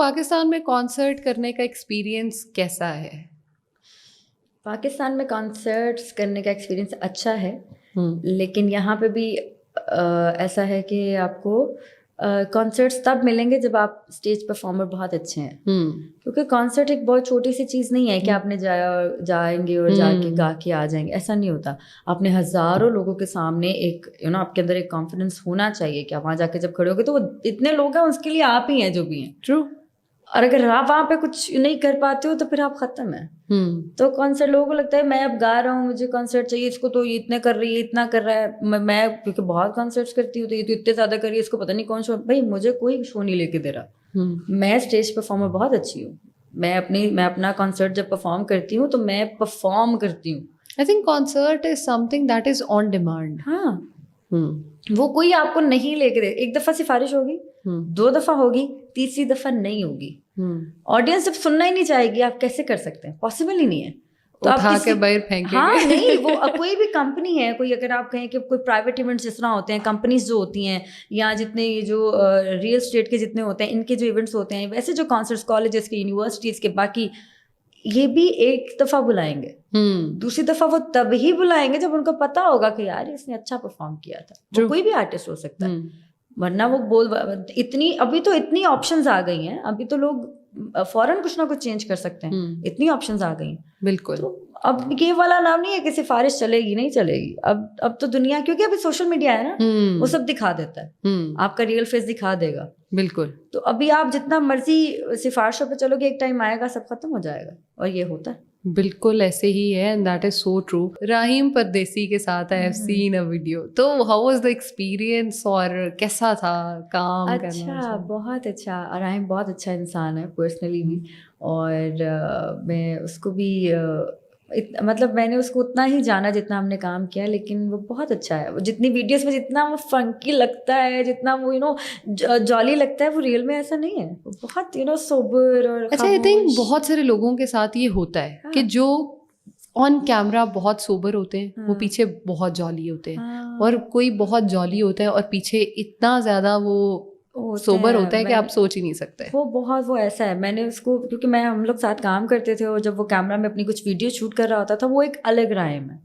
पाकिस्तान में कॉन्सर्ट करने का एक्सपीरियंस कैसा है? पाकिस्तान में कॉन्सर्ट्स करने का एक्सपीरियंस अच्छा है, लेकिन यहाँ पे भी ऐसा है कि आपको कॉन्सर्ट्स तब मिलेंगे जब आप स्टेज परफॉर्मर बहुत अच्छे हैं। क्योंकि कॉन्सर्ट एक बहुत छोटी सी चीज़ नहीं है कि आपने जाएंगे और जाके गा के आ जाएंगे, ऐसा नहीं होता। आपने हज़ारों लोगों के सामने एक आपके अंदर एक कॉन्फिडेंस होना चाहिए कि आप वहाँ जाके जब खड़े होगे तो वो इतने लोग हैं, उसके लिए आप ही हैं जो भी हैं। ट्रू। और अगर आप वहाँ पे कुछ नहीं कर पाते हो तो फिर आप ख़त्म है। तो कॉन्सर्ट लोगों को लगता है मैं अब गा रहा हूँ, मुझे कॉन्सर्ट चाहिए, इसको तो ये इतने कर रही है, इतना कर रहा है। मैं क्योंकि बहुत कॉन्सर्ट्स करती हूँ तो ये तो इतने ज़्यादा कर रही है, इसको पता नहीं कौन शो। भाई मुझे कोई शो नहीं लेके दे रहा। मैं स्टेज परफॉर्मर बहुत अच्छी हूँ। मैं अपना कॉन्सर्ट जब परफॉर्म करती हूँ तो मैं परफॉर्म करती हूँ। I think concert is something that is on demand. हाँ, वो कोई आपको नहीं लेके दे। एक दफ़ा सिफारिश होगी, 2 दफ़ा होगी, तीसरी दफ़ा नहीं होगी। ऑडियंस जब सुनना ही नहीं चाहेगी, आप कैसे कर सकते हैं? पॉसिबल ही नहीं है। तो उठा के बाहर फेंकेंगे। हाँ नहीं, वो कोई भी कंपनी है, कोई अगर आप कहें कि कोई प्राइवेट इवेंट्स जिस तरह होते हैं, कंपनीज जो होती हैं, या जितने ये जो रियल स्टेट के जितने होते हैं, इनके जो इवेंट्स होते हैं, वैसे जो कॉन्सर्ट्स कॉलेजेस के, यूनिवर्सिटीज़ के, बाकी ये भी एक दफ़ा बुलाएंगे, दूसरी दफ़ा वो तब ही बुलाएंगे जब उनको पता होगा कि यार इसने अच्छा परफॉर्म किया था। वो कोई भी आर्टिस्ट हो सकता है, वरना वो अभी तो इतनी ऑप्शंस आ गई हैं, अभी तो लोग फौरन कुछ ना कुछ चेंज कर सकते हैं, इतनी ऑप्शंस आ गई हैं। बिल्कुल। तो अब ये वाला नाम नहीं है कि सिफारिश चलेगी नहीं चलेगी। अब तो दुनिया, क्योंकि अभी सोशल मीडिया है ना, वो सब दिखा देता है, आपका रियल फेस दिखा देगा। बिल्कुल। तो अभी आप जितना मर्जी सिफारिशों पे चलोगे, एक टाइम आएगा सब खत्म हो जाएगा, और ये होता है। बिल्कुल ऐसे ही है, and that is so true. Rahim Pardesi के साथ I have seen a video, तो हाउ वाज द एक्सपीरियंस, और कैसा था काम करना? अच्छा, बहुत अच्छा। राहीम बहुत अच्छा इंसान है पर्सनली भी, और मैं उसको भी मतलब मैंने उसको उतना ही जाना जितना हमने काम किया, लेकिन वो बहुत अच्छा है। वो जितनी वीडियोस में जितना वो फंकी लगता है, जितना वो जॉली लगता है, वो रियल में ऐसा नहीं है। वो बहुत सोबर और अच्छा, आई थिंक बहुत सारे लोगों के साथ ये होता है कि जो ऑन कैमरा बहुत सोबर होते हैं, वो पीछे बहुत जॉली होते हैं, और कोई बहुत जॉली होता है और पीछे इतना ज़्यादा वो सोबर होता है कि आप सोच ही नहीं सकते। वो ऐसा है। मैंने उसको, क्योंकि हम लोग साथ काम करते थे, और जब वो कैमरा में अपनी कुछ वीडियो शूट कर रहा होता था, वो एक अलग राइम है।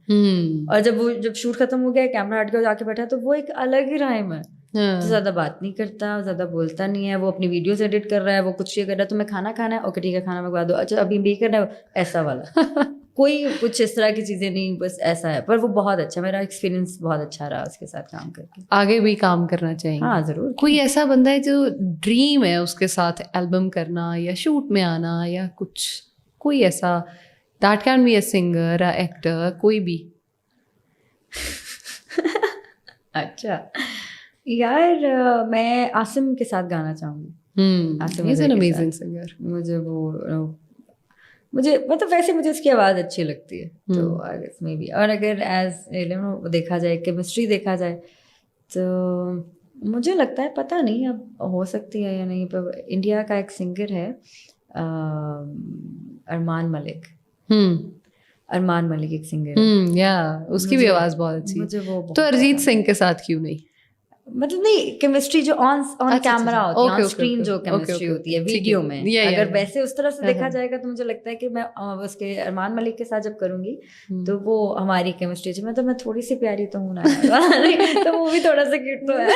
और जब शूट खत्म हो गया, कैमरा हट के जाके बैठा, तो वो एक अलग ही राइम है। तो ज़्यादा बात नहीं करता, ज़्यादा बोलता नहीं है। वो अपनी वीडियोस एडिट कर रहा है, वो कुछ ये कर रहा है, तो मैं खाना खाना है, ओके ठीक है खाना मंगवा दो, अच्छा अभी भी करना है, ऐसा वाला। कोई कुछ इस तरह की चीज़ें नहीं, बस ऐसा है। पर वो बहुत अच्छा, मेरा एक्सपीरियंस बहुत अच्छा रहा उसके साथ काम करके। आगे भी काम करना चाहिए। हाँ ज़रूर। कोई ऐसा बंदा है जो ड्रीम है उसके साथ एल्बम करना या शूट में आना या कुछ, कोई ऐसा, that can be a singer, a actor, कोई भी? अच्छा यार, मैं आसिम के साथ गाना चाहूँगी। Asim is an amazing singer. मुझे मतलब वैसे मुझे उसकी आवाज़ अच्छी लगती है, तो आई गेस मे बी। और अगर देखा जाए, केमिस्ट्री देखा जाए, तो मुझे लगता है, पता नहीं अब हो सकती है या नहीं, पर इंडिया का एक सिंगर है अरमान मलिक। अरमान मलिक एक सिंगर है, या उसकी भी आवाज़ बहुत अच्छी है। मुझे वो तो अरिजीत सिंह के साथ क्यों नहीं? मतलब नहीं, केमिस्ट्री जो ऑन कैमरा होती है, ऑन स्क्रीन जो केमिस्ट्री होती है वीडियो में, अगर वैसे उस तरह से देखा जाएगा, तो मुझे लगता है कि मैं उसके अरमान मलिक के साथ जब करूंगी तो वो हमारी केमिस्ट्री, मतलब मैं थोड़ी सी प्यारी तो हूँ ना, तो वो भी थोड़ा सा क्यूट तो है,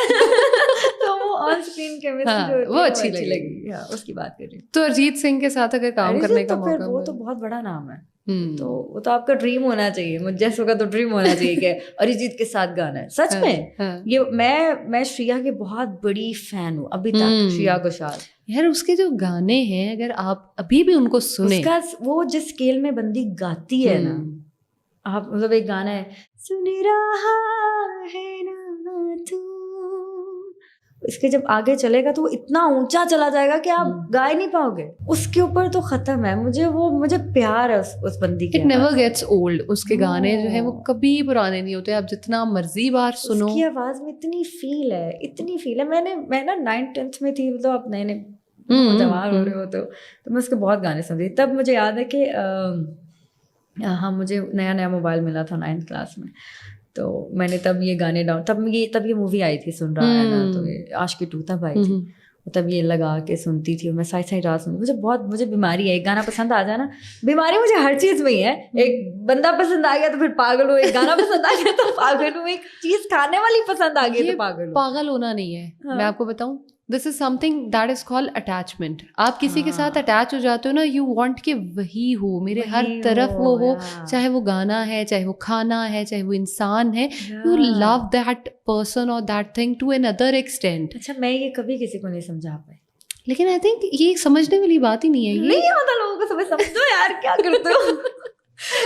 तो वो ऑन स्क्रीन केमिस्ट्री जो होती है वो अच्छी लगी। हाँ, उसकी बात कर रही हूँ। तो अरिजीत सिंह के साथ अगर काम करने का मौका, वो तो बहुत बड़ा नाम है। तो वो तो आपका ड्रीम होना चाहिए, मुझे जैसों का तो ड्रीम होना चाहिए कि अरिजीत के साथ गाना है। सच में ये मैं श्रेया की बहुत बड़ी फैन हूँ अभी तक, श्रेया घोषाल। यार उसके जो गाने हैं, अगर आप अभी भी उनको सुने, उसका वो जिस स्केल में बंदी गाती है ना, आप मतलब एक गाना है, सुन रहा है ना तू, इसके जब आगे चलेगा तो वो इतना ऊंचा चला जाएगा कि आप गा ही नहीं पाओगे। उसके ऊपर तो खत्म है। मुझे प्यार है उस बंदी के। It never gets old. उसके गाने जो है वो कभी पुराने नहीं होते, आप जितना मर्जी बार सुनो। उसकी आवाज में इतनी फील है, इतनी फील है। मैं ना 9th-10th में थी, मतलब आप नए जवान हो रहे हो, तो मैं उसके बहुत गाने सुनती थी। तब मुझे याद है कि हाँ, मुझे नया नया मोबाइल मिला था 9th क्लास में, तो मैंने तब ये गाने तब ये मूवी आई थी, सुन रहा है ना, तो ये आशिकी 2 तब आई थी। तब ये लगा के सुनती थी, मैं साइड साइड रात सुनती। मुझे बीमारी है, एक गाना पसंद आ जाए ना, बीमारी मुझे हर चीज़ में ही है। एक बंदा पसंद आ गया तो फिर पागल हो, एक गाना पसंद आ गया तो पागल हो, एक चीज़ खाने वाली पसंद आ गई तो पागल हो। पागल होना नहीं है, मैं आपको बताऊं, this is something that is called attachment. आप किसी के साथ अटैच हो जाते हो ना, यू वांट कि वही हो, मेरे हर तरफ वो हो, चाहे वो गाना है, चाहे वो खाना है, चाहे वो इंसान है, यू लव दैट पर्सन और that thing to another extent. अच्छा, मैं ये कभी किसी को नहीं समझा पाई, लेकिन आई थिंक ये समझने वाली बात ही नहीं है। नहीं होता लोगों को समझो यार, क्या करते हो।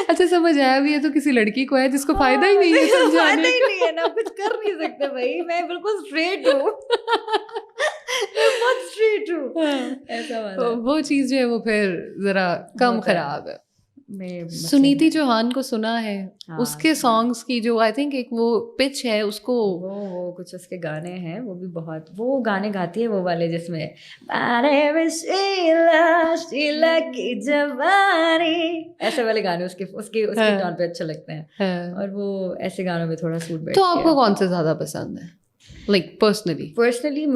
अच्छा, समझ आया भी है तो किसी लड़की को है जिसको फायदा ही नहीं है समझाने का। फायदा ही नहीं है ना, कुछ कर नहीं सकते भाई, मैं बिल्कुल स्ट्रेट हूँ। बहुत स्ट्रेट हूँ, ऐसा वाला। वो चीज जो है वो फिर जरा कम खराब है। सुनीति चौहान को सुना है, उसके सॉन्ग्स की जो आई थिंक एक वो पिच है उसको, वो कुछ उसके गाने हैं, वो भी बहुत, वो गाने गाती है वो वाले जिसमें अरे शीला की जवानी, ऐसे वाले गाने उसके टोन पे अच्छे लगते हैं। और वो ऐसे गानों में थोड़ा सूट बैठती है। तो आपको कौन से ज्यादा पसंद है, लाइक पर्सनली?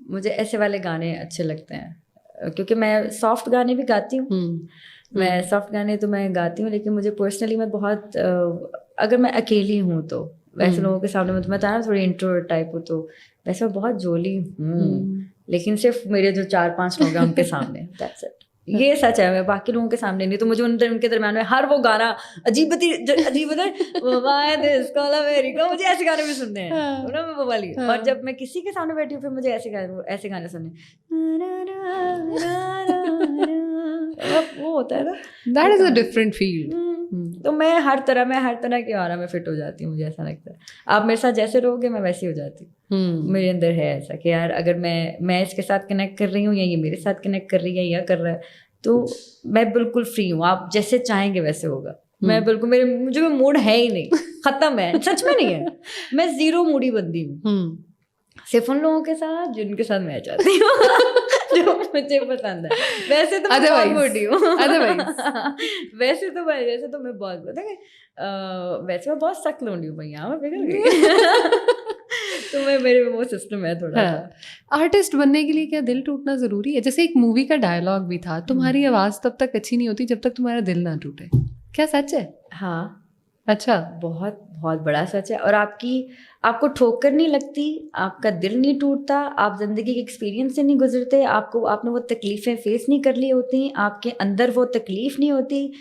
मुझे ऐसे वाले गाने अच्छे लगते हैं, क्योंकि मैं सॉफ्ट गाने भी गाती हूँ। मैं सॉफ्ट गाने तो मैं गाती हूँ, लेकिन मुझे पर्सनली मैं बहुत अगर मैं अकेली हूँ तो वैसे लोगों के सामने मैं बताया ना थोड़ी इंट्रोवर्ट टाइप हूँ, तो वैसे मैं बहुत जोली हूँ, लेकिन सिर्फ मेरे जो 4-5 लोग हैं उनके सामने, दैट्स इट। ये सच है, मैं बाकी लोगों के सामने नहीं। तो मुझे उनके दरम्यान में हर वो गाना अजीब अमेरिका, मुझे ऐसे गाने भी सुनने हैं ना, वो वाली। और जब मैं किसी के सामने बैठी हूँ फिर मुझे ऐसे गाने सुनने, वो होता है ना, that is a different feel. तो मैं हर तरह के आरा में फिट हो जाती हूँ, मुझे ऐसा लगता है। आप मेरे साथ जैसे रहोगे मैं वैसी हो जाती हूँ। मेरे अंदर है ऐसा कि यार अगर मैं इसके साथ कनेक्ट कर रही हूँ या ये मेरे साथ कनेक्ट कर रही है या कर रहा है, तो मैं बिल्कुल फ्री हूँ, आप जैसे चाहेंगे वैसे होगा। मैं बिल्कुल, मुझे मूड है ही नहीं, खत्म है, सच में नहीं है। मैं 0 मूडी बंदी हूँ, सिर्फ उन लोगों के साथ जिनके साथ मैं चाहती हूँ, जो मुझे पसंद है। वैसे तो मैं बहुत मूडी हूँ, वैसे तो मैं बहुत वैसे मैं बहुत सख्त लोंडी हूँ भैया, मैं बिगड़ गई। तो मेरे में वो सिस्टम है थोड़ा। आर्टिस्ट बनने के लिए क्या दिल टूटना जरूरी है? जैसे एक मूवी का डायलॉग भी था, तुम्हारी आवाज तब तक अच्छी नहीं होती जब तक तुम्हारा दिल ना टूटे। क्या सच है? हाँ, अच्छा, बहुत बहुत बड़ा सच है। और आपको ठोकर नहीं लगती, आपका दिल नहीं टूटता, आप जिंदगी के एक्सपीरियंस से नहीं गुजरते, आपने वो तकलीफें फेस नहीं कर ली होती, आपके अंदर वो तकलीफ नहीं होती,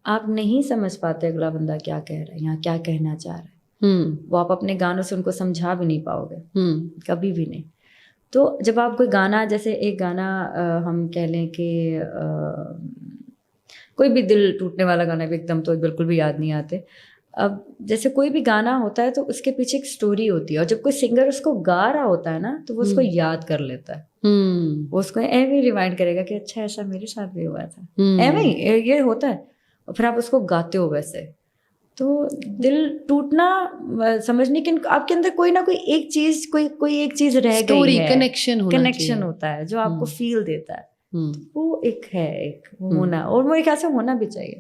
आप नहीं समझ पाते अगला बंदा क्या कह रहा है या क्या कहना चाह रहा है। वो आप अपने गानों से उनको समझा भी नहीं पाओगे, कभी भी नहीं। तो जब आप कोई गाना, जैसे एक गाना हम कह लें कि कोई भी दिल टूटने वाला गाना भी एकदम तो बिल्कुल भी याद नहीं आते। अब जैसे कोई भी गाना होता है तो उसके पीछे एक स्टोरी होती है, और जब कोई सिंगर उसको गा रहा होता है ना तो वो उसको याद कर लेता है, वो उसको ऐਵੇਂ ही रिमाइंड करेगा कि अच्छा ऐसा मेरे साथ भी हुआ था, ऐਵੇਂ ही ये होता है, और फिर आप उसको गाते हो वैसे। तो दिल टूटना समझने के आपके अंदर कोई ना कोई एक चीज, कोई एक चीज रह गई है, कनेक्शन होता है जो आपको फील देता है, वो एक है, एक होना, और मेरे ख्याल से होना भी चाहिए।